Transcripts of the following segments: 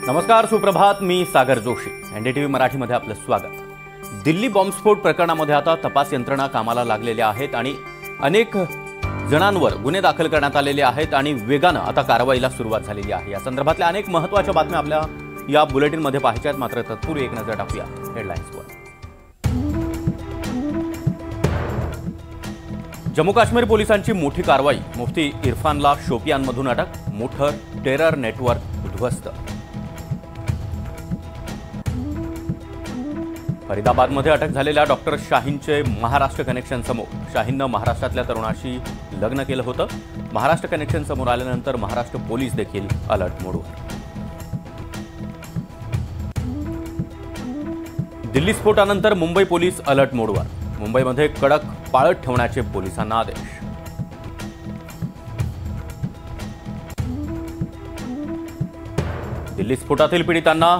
नमस्कार, सुप्रभात. मी सागर जोशी. एनडीटीव्ही मराठीमध्ये आपलं स्वागत. दिल्ली बॉम्बस्फोट प्रकरणामध्ये आता तपास यंत्रणा कामाला लागलेल्या आहेत आणि अनेक जणांवर गुन्हे दाखल करण्यात आलेले आहेत आणि वेगानं आता कारवाईला सुरुवात झालेली आहे. या संदर्भातल्या अनेक महत्त्वाच्या बातम्या आपल्या या बुलेटिनमध्ये पाहायच्या आहेत. मात्र तत्पूर्वी एक नजर टाकूया हेडलाईन्सवर. जम्मू काश्मीर पोलिसांची मोठी कारवाई. मुफ्ती इरफानला शोपियानमधून अटक. मोठं टेरर नेटवर्क उद्ध्वस्त. फरीदाबादमध्ये अटक झालेल्या डॉक्टर शाहीनचे महाराष्ट्र कनेक्शन समोर. शाहीननं महाराष्ट्रातल्या तरुणाशी लग्न केलं होतं. महाराष्ट्र कनेक्शन समोर आल्यानंतर महाराष्ट्र पोलीस देखील अलर्ट मोडवर. दिल्ली स्फोटानंतर मुंबई पोलीस अलर्ट मोडवर. मुंबईमध्ये कडक पाळत ठेवण्याचे पोलिसांना आदेश. दिल्ली स्फोटातील पीडितांना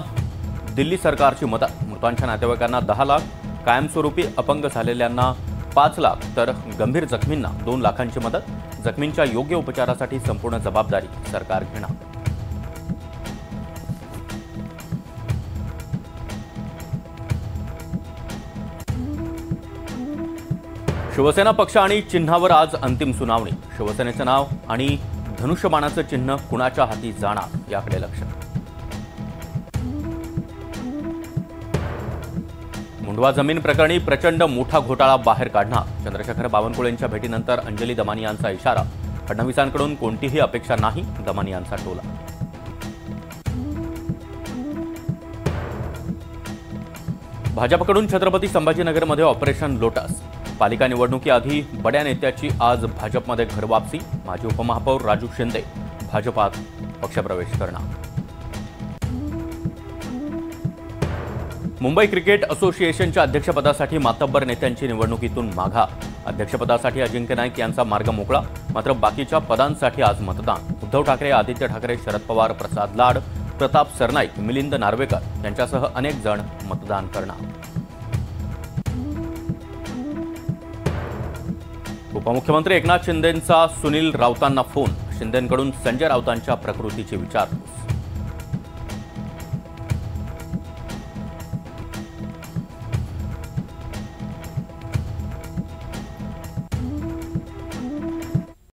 दिल्ली सरकारची मदत. मृतांच्या नातेवाईकांना 10 लाख, कायमस्वरूपी अपंग झालेल्यांना 5 लाख तर गंभीर जखमींना 2 लाखांची मदत. जखमींच्या योग्य उपचारासाठी संपूर्ण जबाबदारी सरकार घेणार. शिवसेना पक्ष आणि चिन्हावर आज अंतिम सुनावणी. शिवसेनेचं नाव आणि धनुष्यबाणाचं चिन्ह कुणाच्या हाती जाणार याकडे लक्ष. मुंडवा जमीन प्रकरणी प्रचंड मोठा घोटाळा बाहेर काढणार. चंद्रशेखर बावनकुळेंच्या भेटीनंतर अंजली दमानी यांचा इशारा. फडणवीसांकडून कोणतीही अपेक्षा नाही, दमानी यांचा टोला. भाजपकडून छत्रपती संभाजीनगरमध्ये ऑपरेशन लोटस. पालिका निवडणुकीआधी बड्या नेत्याची आज भाजपमध्ये घरवापसी. माजी उपमहापौर राजू शिंदे भाजपात पक्षप्रवेश करणार. मुंबई क्रिकेट असोसिएशनच्या अध्यक्षपदासाठी मातब्बर नेत्यांची निवडणुकीतून माघार. अध्यक्षपदासाठी अजिंक्य नाईक यांचा मार्ग मोकळा. मात्र बाकीच्या पदांसाठी आज मतदान. उद्धव ठाकरे, आदित्य ठाकरे, शरद पवार, प्रसाद लाड, प्रताप सरनाईक, मिलिंद नार्वेकर यांच्यासह अनेक जण मतदान करणार. उपमुख्यमंत्री एकनाथ शिंदेंचा सुनील राऊतांना फोन. शिंदेंकडून संजय राऊतांच्या प्रकृतीची विचारपूस.